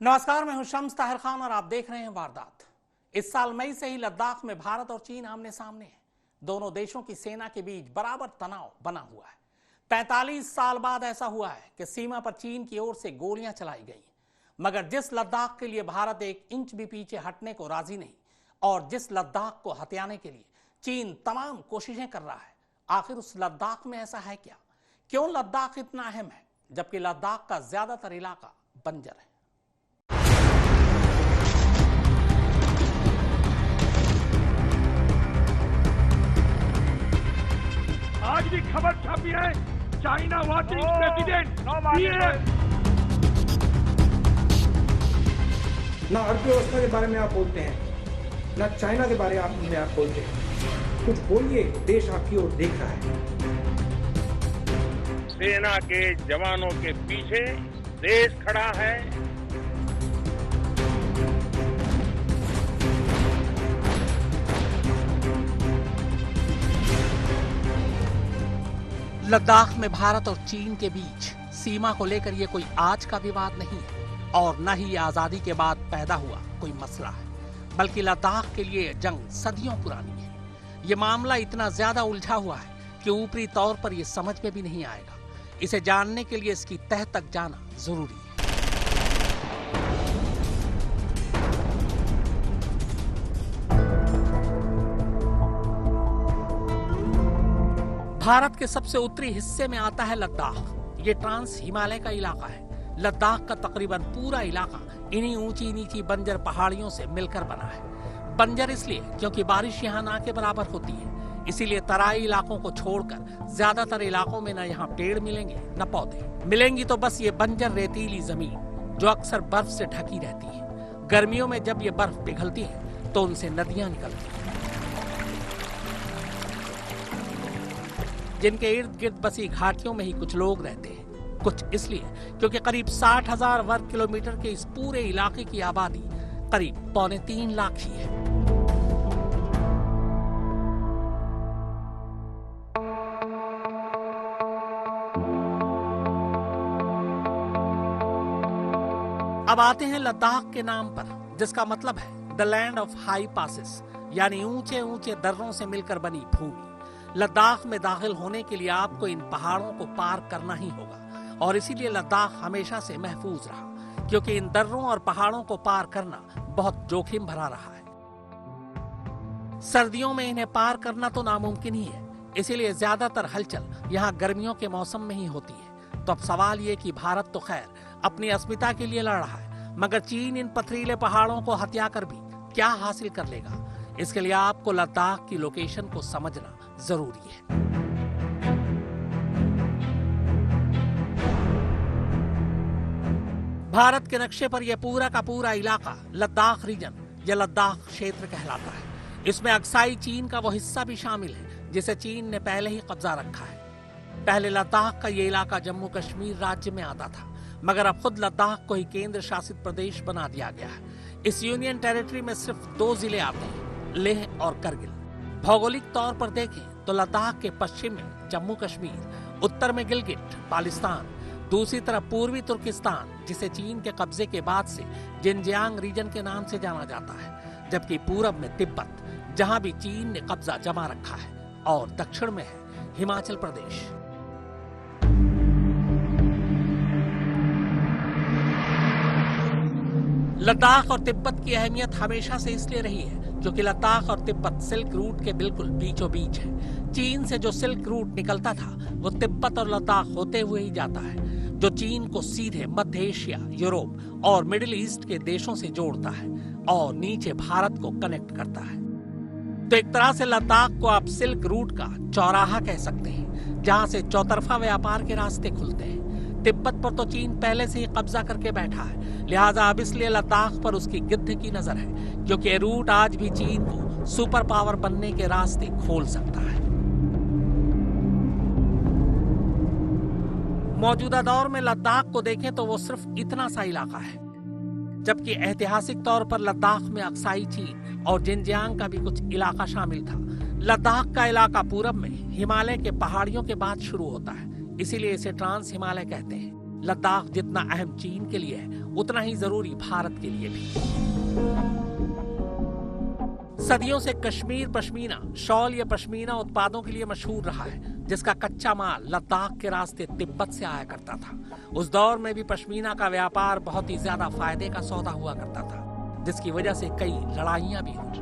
नमस्कार, मैं हूं शम्स ताहिर खान और आप देख रहे हैं वारदात। इस साल मई से ही लद्दाख में भारत और चीन आमने सामने हैं। दोनों देशों की सेना के बीच बराबर तनाव बना हुआ है। 45 साल बाद ऐसा हुआ है कि सीमा पर चीन की ओर से गोलियां चलाई गई, मगर जिस लद्दाख के लिए भारत एक इंच भी पीछे हटने को राजी नहीं और जिस लद्दाख को हथियाने के लिए चीन तमाम कोशिशें कर रहा है, आखिर उस लद्दाख में ऐसा है क्या? क्यों लद्दाख इतना अहम है जबकि लद्दाख का ज्यादातर इलाका बंजर है? आज भी खबर छपी है, चाइना वाचिंग प्रेसिडेंट ना अर्थव्यवस्था के बारे में आप बोलते हैं, ना चाइना के बारे में आप बोलते हैं। कुछ बोलिए, देश आपकी ओर देख रहा है। सेना के जवानों के पीछे देश खड़ा है। लद्दाख में भारत और चीन के बीच सीमा को लेकर यह कोई आज का विवाद नहीं और न ही आजादी के बाद पैदा हुआ कोई मसला है, बल्कि लद्दाख के लिए जंग सदियों पुरानी है। यह मामला इतना ज्यादा उलझा हुआ है कि ऊपरी तौर पर यह समझ में भी नहीं आएगा। इसे जानने के लिए इसकी तह तक जाना जरूरी है। भारत के सबसे उत्तरी हिस्से में आता है लद्दाख। ये ट्रांस हिमालय का इलाका है। लद्दाख का तकरीबन पूरा इलाका इन्हीं ऊंची नीची बंजर पहाड़ियों से मिलकर बना है। बंजर इसलिए क्योंकि बारिश यहाँ ना के बराबर होती है, इसीलिए तराई इलाकों को छोड़कर ज्यादातर इलाकों में न यहाँ पेड़ मिलेंगे न पौधे मिलेंगी, तो बस ये बंजर रेतीली जमीन जो अक्सर बर्फ से ढकी रहती है। गर्मियों में जब ये बर्फ पिघलती है तो उनसे नदियां निकलती हैं, जिनके इर्द गिर्द बसी घाटियों में ही कुछ लोग रहते हैं। कुछ इसलिए क्योंकि करीब 60,000 वर्ग किलोमीटर के इस पूरे इलाके की आबादी करीब 3.25 लाख ही है। अब आते हैं लद्दाख के नाम पर, जिसका मतलब है the land of high passes, यानी ऊंचे ऊंचे दर्रों से मिलकर बनी भूमि। लद्दाख में दाखिल होने के लिए आपको इन पहाड़ों को पार करना ही होगा और इसीलिए लद्दाख हमेशा से महफूज रहा, क्योंकि इन दर्रों और पहाड़ों को पार करना बहुत जोखिम भरा रहा है। सर्दियों में इन्हें पार करना तो नामुमकिन ही है, इसीलिए ज्यादातर हलचल यहाँ गर्मियों के मौसम में ही होती है। तो अब सवाल ये कि भारत तो खैर अपनी अस्मिता के लिए लड़ रहा है, मगर चीन इन पथरीले पहाड़ों को हत्या कर भी क्या हासिल कर लेगा? इसके लिए आपको लद्दाख की लोकेशन को समझना जरूरी है। भारत के नक्शे पर यह पूरा का पूरा इलाका लद्दाख रीजन या लद्दाख क्षेत्र कहलाता है। इसमें अक्साई चीन का वो हिस्सा भी शामिल है जिसे चीन ने पहले ही कब्जा रखा है। पहले लद्दाख का ये इलाका जम्मू कश्मीर राज्य में आता था, मगर अब खुद लद्दाख को ही केंद्र शासित प्रदेश बना दिया गया है। इस यूनियन टेरिटरी में सिर्फ 2 जिले आते हैं, लेह और करगिल। भौगोलिक तौर पर देखें तो लद्दाख के पश्चिम में जम्मू कश्मीर, उत्तर में गिलगिट बाल्टिस्तान, दूसरी तरफ पूर्वी तुर्किस्तान जिसे चीन के कब्जे के बाद से जिनजियांग रीजन के नाम से जाना जाता है, जबकि पूरब में तिब्बत जहां भी चीन ने कब्जा जमा रखा है, और दक्षिण में है हिमाचल प्रदेश। लद्दाख और तिब्बत की अहमियत हमेशा से इसलिए रही है क्योंकि लद्दाख और तिब्बत सिल्क रूट के बिल्कुल बीचों बीच है। चीन से जो सिल्क रूट निकलता था वो तिब्बत और लद्दाख होते हुए ही जाता है, जो चीन को सीधे मध्य एशिया, यूरोप और मिडिल ईस्ट के देशों से जोड़ता है और नीचे भारत को कनेक्ट करता है। तो एक तरह से लद्दाख को आप सिल्क रूट का चौराहा कह सकते हैं, जहां से चौतरफा व्यापार के रास्ते खुलते हैं। तिब्बत पर तो चीन पहले से ही कब्जा करके बैठा है, लिहाजा अब इसलिए लद्दाख पर उसकी गिद्ध की नजर है, क्योंकि ये रूट आज भी चीन को सुपर पावर बनने के रास्ते खोल सकता है। मौजूदा दौर में लद्दाख को देखें तो वो सिर्फ इतना सा इलाका है, जबकि ऐतिहासिक तौर पर लद्दाख में अक्साई चीन और जिनजियांग का भी कुछ इलाका शामिल था। लद्दाख का इलाका पूरब में हिमालय के पहाड़ियों के बाद शुरू होता है, इसीलिए इसे ट्रांस हिमालय कहते हैं। लद्दाख जितना अहम चीन के लिए है उतना ही जरूरी भारत के लिए भी। सदियों से कश्मीर पश्मीना शॉल या पश्मीना उत्पादों के लिए मशहूर रहा है, जिसका कच्चा माल लद्दाख के रास्ते तिब्बत से आया करता था। उस दौर में भी पश्मीना का व्यापार बहुत ही ज्यादा फायदे का सौदा हुआ करता था, जिसकी वजह से कई लड़ाइयां भी हुई।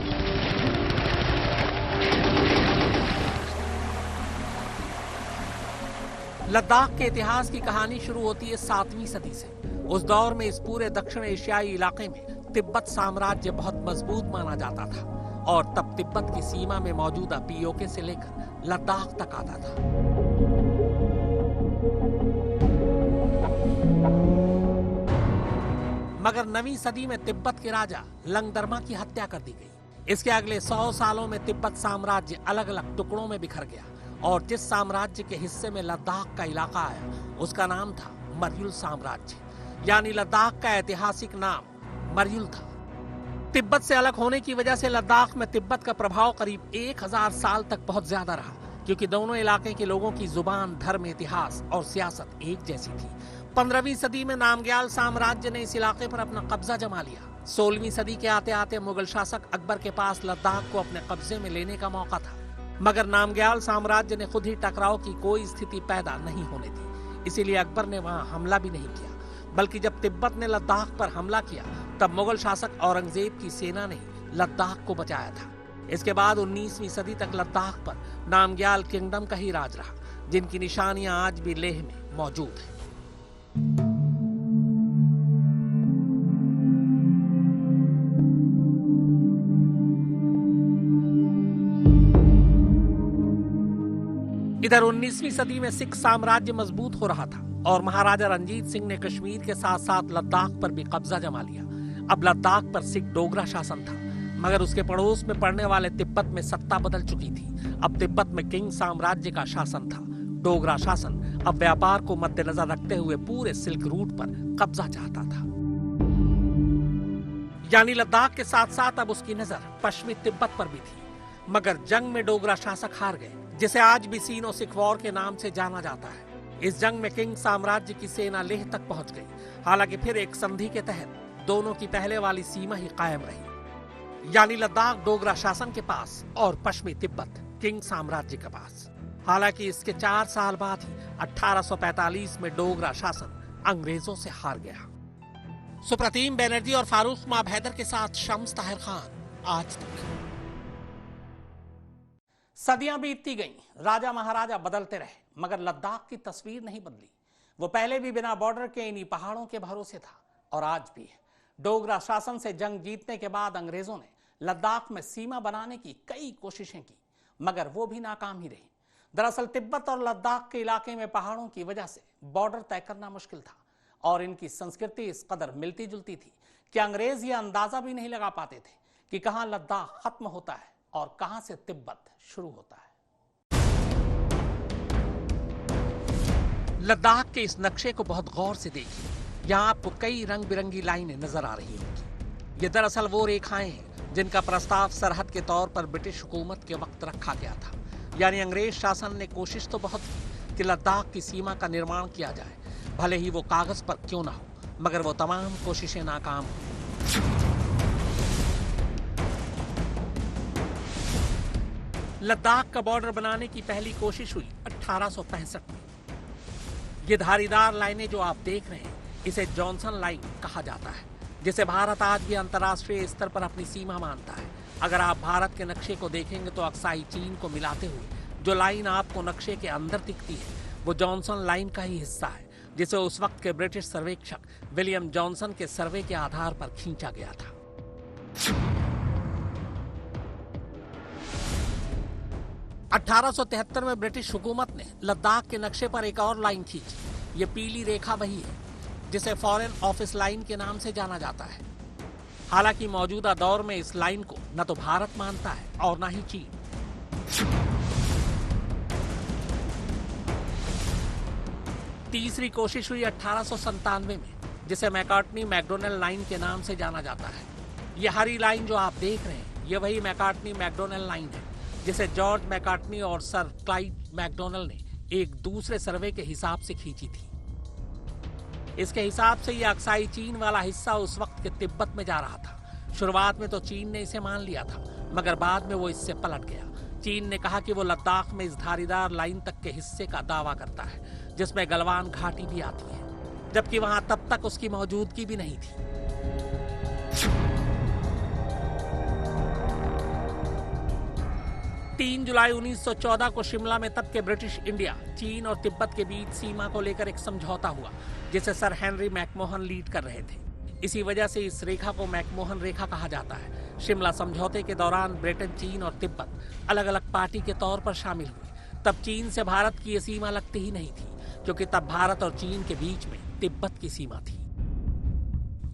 लद्दाख के इतिहास की कहानी शुरू होती है 7वीं सदी से। उस दौर में इस पूरे दक्षिण एशियाई इलाके में तिब्बत साम्राज्य बहुत मजबूत माना जाता था और तब तिब्बत की सीमा में मौजूदा पीओके से लेकर लद्दाख तक आता था। मगर 9वीं सदी में तिब्बत के राजा लंगदरमा की हत्या कर दी गई। इसके अगले 100 सालों में तिब्बत साम्राज्य अलग अलग टुकड़ों में बिखर गया और जिस साम्राज्य के हिस्से में लद्दाख का इलाका आया उसका नाम था मरयुल साम्राज्य, यानी लद्दाख का ऐतिहासिक नाम मरयुल था। तिब्बत से अलग होने की वजह से लद्दाख में तिब्बत का प्रभाव करीब 1000 साल तक बहुत ज्यादा रहा, क्योंकि दोनों इलाके के लोगों की जुबान, धर्म, इतिहास और सियासत एक जैसी थी। 15वीं सदी में नामग्याल साम्राज्य ने इस इलाके पर अपना कब्जा जमा लिया। 16वीं सदी के आते आते मुगल शासक अकबर के पास लद्दाख को अपने कब्जे में लेने का मौका था, मगर नामग्याल साम्राज्य ने खुद ही टकराव की कोई स्थिति पैदा नहीं होने दी। इसीलिए अकबर ने वहां हमला भी नहीं किया, बल्कि जब तिब्बत ने लद्दाख पर हमला किया तब मुगल शासक औरंगजेब की सेना ने लद्दाख को बचाया था। इसके बाद 19वीं सदी तक लद्दाख पर नामग्याल किंगडम का ही राज रहा, जिनकी निशानियां आज भी लेह में मौजूद हैं। इधर 19वीं सदी में सिख साम्राज्य मजबूत हो रहा था और महाराजा रंजीत सिंह ने कश्मीर के साथ साथ लद्दाख पर भी कब्जा जमा लिया। अब लद्दाख पर सिख डोगरा शासन था, मगर उसके पड़ोस में पड़ने वाले तिब्बत में सत्ता बदल चुकी थी। अब तिब्बत में किंग साम्राज्य का शासन था। डोगरा शासन अब व्यापार को मद्देनजर रखते हुए पूरे सिल्क रूट पर कब्जा चाहता था, यानी लद्दाख के साथ साथ अब उसकी नजर पश्चिमी तिब्बत पर भी थी। मगर जंग में डोगरा शासक हार गए, जिसे आज भी सीनो सिख वॉर के नाम से जाना जाता है। इस जंग में किंग साम्राज्य की सेना लेह तक पहुंच गई। हालांकि फिर एक संधि के तहत दोनों की पहले वाली सीमा ही कायम रही, यानी लद्दाख डोगरा शासन के पास और पश्चिमी तिब्बत किंग साम्राज्य के पास। हालांकि इसके 4 साल बाद ही 1845 में डोगरा शासन अंग्रेजों से हार गया। सुप्रतीम बनर्जी और फारूक माब हैदर के साथ शम्स ताहिर खान, आज तक। सदियां बीतती गईं, राजा महाराजा बदलते रहे, मगर लद्दाख की तस्वीर नहीं बदली। वो पहले भी बिना बॉर्डर के इन्हीं पहाड़ों के भरोसे था और आज भी है। डोगरा शासन से जंग जीतने के बाद अंग्रेजों ने लद्दाख में सीमा बनाने की कई कोशिशें की, मगर वो भी नाकाम ही रही। दरअसल तिब्बत और लद्दाख के इलाके में पहाड़ों की वजह से बॉर्डर तय करना मुश्किल था और इनकी संस्कृति इस कदर मिलती जुलती थी कि अंग्रेज ये अंदाजा भी नहीं लगा पाते थे कि कहां लद्दाख खत्म होता है और कहां से तिब्बत शुरू होता है। लद्दाख के इस नक्शे को बहुत गौर से देखिए। यहाँ आपको कई रंग बिरंगी लाइनें नजर आ रही होंगी। ये दरअसल वो रेखाएं हैं जिनका प्रस्ताव सरहद के तौर पर ब्रिटिश हुकूमत के वक्त रखा गया था। यानी अंग्रेज शासन ने कोशिश तो बहुत की कि लद्दाख की सीमा का निर्माण किया जाए, भले ही वो कागज पर क्यों ना हो, मगर वो तमाम कोशिशें नाकाम हुई। लद्दाख का बॉर्डर बनाने की पहली कोशिश हुई 1865 में। ये धारीदार लाइनें जो आप देख रहे हैं, इसे जॉनसन लाइन कहा जाता है, जिसे भारत आज भी अंतर्राष्ट्रीय स्तर पर अपनी सीमा मानता है। अगर आप भारत के नक्शे को देखेंगे तो अक्साई चीन को मिलाते हुए जो लाइन आपको नक्शे के अंदर दिखती है, वो जॉनसन लाइन का ही हिस्सा है, जिसे उस वक्त के ब्रिटिश सर्वेक्षक विलियम जॉनसन के सर्वे के आधार पर खींचा गया था। 1873 में ब्रिटिश हुकूमत ने लद्दाख के नक्शे पर एक और लाइन खींची। ये पीली रेखा वही है जिसे फॉरेन ऑफिस लाइन के नाम से जाना जाता है। हालांकि मौजूदा दौर में इस लाइन को न तो भारत मानता है और न ही चीन। तीसरी कोशिश हुई 1897 में, जिसे मैकार्टनी मैकडोनल्ड लाइन के नाम से जाना जाता है। यह हरी लाइन जो आप देख रहे हैं, यह वही मैकार्टनी मैकडोनल्ड लाइन है जिसे जॉर्ज मैकार्टनी और सर क्लाइड मैकडोनल्ड ने एक दूसरे सर्वे के हिसाब से खींची थी। इसके हिसाब से यह अक्साई चीन वाला हिस्सा उस वक्त के तिब्बत में जा रहा था। शुरुआत में तो चीन ने इसे मान लिया था, मगर बाद में वो इससे पलट गया। चीन ने कहा कि वो लद्दाख में इस धारीदार लाइन तक के हिस्से का दावा करता है, जिसमें गलवान घाटी भी आती है, जबकि वहां तब तक उसकी मौजूदगी भी नहीं थी। 3 जुलाई 1914 को शिमला में तब के ब्रिटिश इंडिया, चीन और तिब्बत के बीच सीमा को लेकर एक समझौता हुआ, जिसे सर हेनरी मैकमोहन लीड कर रहे थे। इसी वजह से इस रेखा को मैकमोहन रेखा कहा जाता है। शिमला समझौते के दौरान ब्रिटेन, चीन और तिब्बत अलग अलग पार्टी के तौर पर शामिल हुए। तब चीन से भारत की ये सीमा लगती ही नहीं थी, क्योंकि तब भारत और चीन के बीच में तिब्बत की सीमा थी।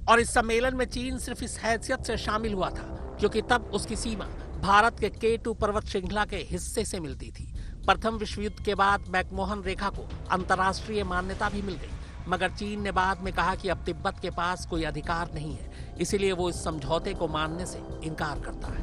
और इस सम्मेलन में चीन सिर्फ इस हैसियत से शामिल हुआ था क्योंकि तब उसकी सीमा भारत के K2 पर्वत श्रृंखला के हिस्से से मिलती थी। प्रथम विश्व युद्ध के बाद मैकमोहन रेखा को अंतर्राष्ट्रीय मान्यता भी मिल गई, मगर चीन ने बाद में कहा कि अब तिब्बत के पास कोई अधिकार नहीं है, इसलिए वो इस समझौते को मानने से इनकार करता है।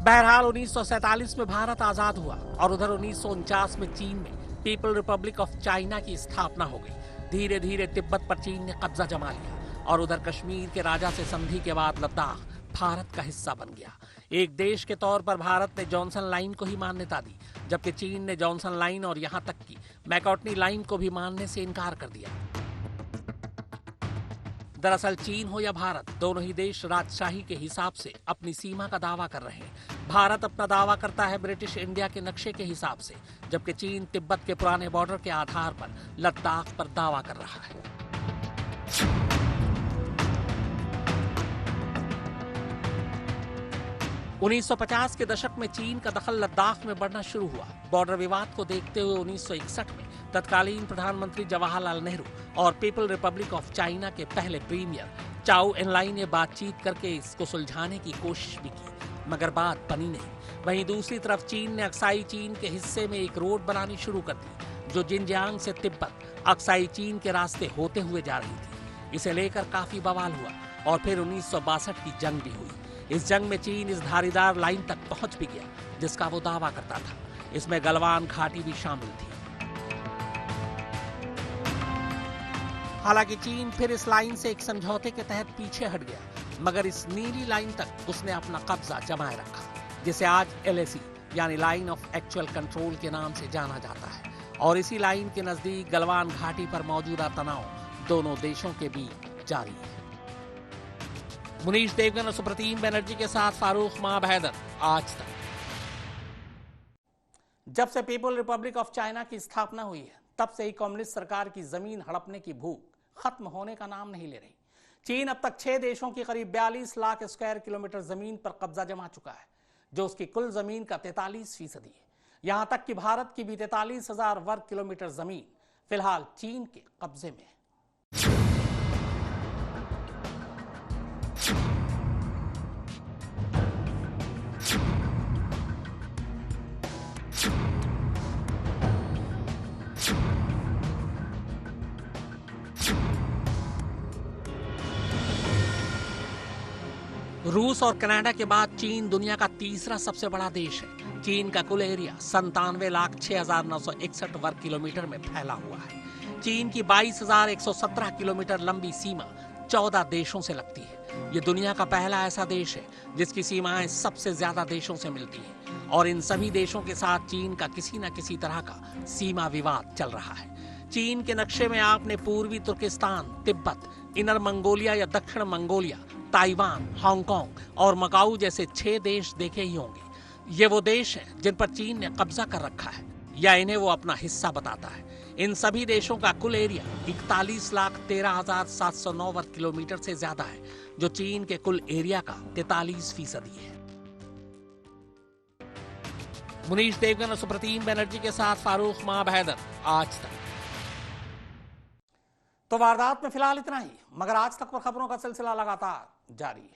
बहरहाल 1947 में भारत आजाद हुआ और उधर 1949 में चीन में पीपल रिपब्लिक ऑफ चाइना की स्थापना हो गई। धीरे धीरे तिब्बत पर चीन ने कब्जा जमा लिया और उधर कश्मीर के राजा से संधि के बाद लद्दाख भारत का हिस्सा बन गया। एक देश के तौर पर भारत ने जॉनसन लाइन को ही मान्यता दी, जबकि चीन ने जॉनसन लाइन और यहां तक कि मैकार्टनी लाइन को भी मानने से इनकार कर दिया। दरअसल चीन हो या भारत, दोनों ही देश राजशाही के हिसाब से अपनी सीमा का दावा कर रहे हैं। भारत अपना दावा करता है ब्रिटिश इंडिया के नक्शे के हिसाब से, जबकि चीन तिब्बत के पुराने बॉर्डर के आधार पर लद्दाख पर दावा कर रहा है। 1950 के दशक में चीन का दखल लद्दाख में बढ़ना शुरू हुआ। बॉर्डर विवाद को देखते हुए 1961 में तत्कालीन प्रधानमंत्री जवाहरलाल नेहरू और पीपल रिपब्लिक ऑफ चाइना के पहले प्रीमियर चाओ एनलाई ने बातचीत करके इसको सुलझाने की कोशिश भी की, मगर बात बनी नहीं। वहीं दूसरी तरफ चीन ने अक्साई चीन के हिस्से में एक रोड बनानी शुरू कर दी, जो जिनजियांग से तिब्बत अक्साई चीन के रास्ते होते हुए जा रही थी। इसे लेकर काफी बवाल हुआ और फिर 1962 की जंग भी हुई। इस जंग में चीन इस धारीदार लाइन तक पहुंच भी गया जिसका वो दावा करता था। इसमें गलवान घाटी भी शामिल थी। हालांकि चीन फिर इस लाइन से एक समझौते के तहत पीछे हट गया, मगर इस नीली लाइन तक उसने अपना कब्जा जमाए रखा, जिसे आज LAC यानी लाइन ऑफ एक्चुअल कंट्रोल के नाम से जाना जाता है। और इसी लाइन के नजदीक गलवान घाटी पर मौजूदा तनाव दोनों देशों के बीच जारी है। मुनीश देवगन और सुप्रतीम बनर्जी के साथ फारूक माब हैदर, आज तक। जब से पीपल रिपब्लिक ऑफ चाइना की स्थापना हुई है, तब से ही कम्युनिस्ट सरकार की जमीन हड़पने की भूख खत्म होने का नाम नहीं ले रही। चीन अब तक 6 देशों की करीब 42 लाख स्क्वायर किलोमीटर जमीन पर कब्जा जमा चुका है, जो उसकी कुल जमीन का 43% है। यहां तक कि भारत की भी 43,000 वर्ग किलोमीटर जमीन फिलहाल चीन के कब्जे में है। रूस और कनाडा के बाद चीन दुनिया का तीसरा सबसे बड़ा देश है। चीन का कुल एरिया 97,06,961 वर्ग किलोमीटर में फैला हुआ है। चीन की 22,117 किलोमीटर लंबी सीमा 14 देशों से लगती है। ये दुनिया का पहला ऐसा देश है जिसकी सीमाएं सबसे ज्यादा देशों से मिलती हैं, और इन सभी देशों के साथ चीन का किसी न किसी तरह का सीमा विवाद चल रहा है। चीन के नक्शे में आपने पूर्वी तुर्किस्तान, तिब्बत, इनर मंगोलिया या दक्षिण मंगोलिया, ताइवान, हांगकांग और मकाऊ जैसे 6 देश देखे ही होंगे। ये वो देश हैं जिन पर चीन ने कब्जा कर रखा है या इन्हें वो अपना हिस्सा बताता है। इन सभी देशों का कुल एरिया 41,13,709 वर्ग किलोमीटर से ज्यादा है, जो चीन के कुल एरिया का 43% है। मुनीश देवगन और सुप्रतीम बनर्जी के साथ फारूक माब हैदर, आज तक। तो वारदात में फिलहाल इतना ही, मगर आज तक पर खबरों का सिलसिला लगातार जारी है।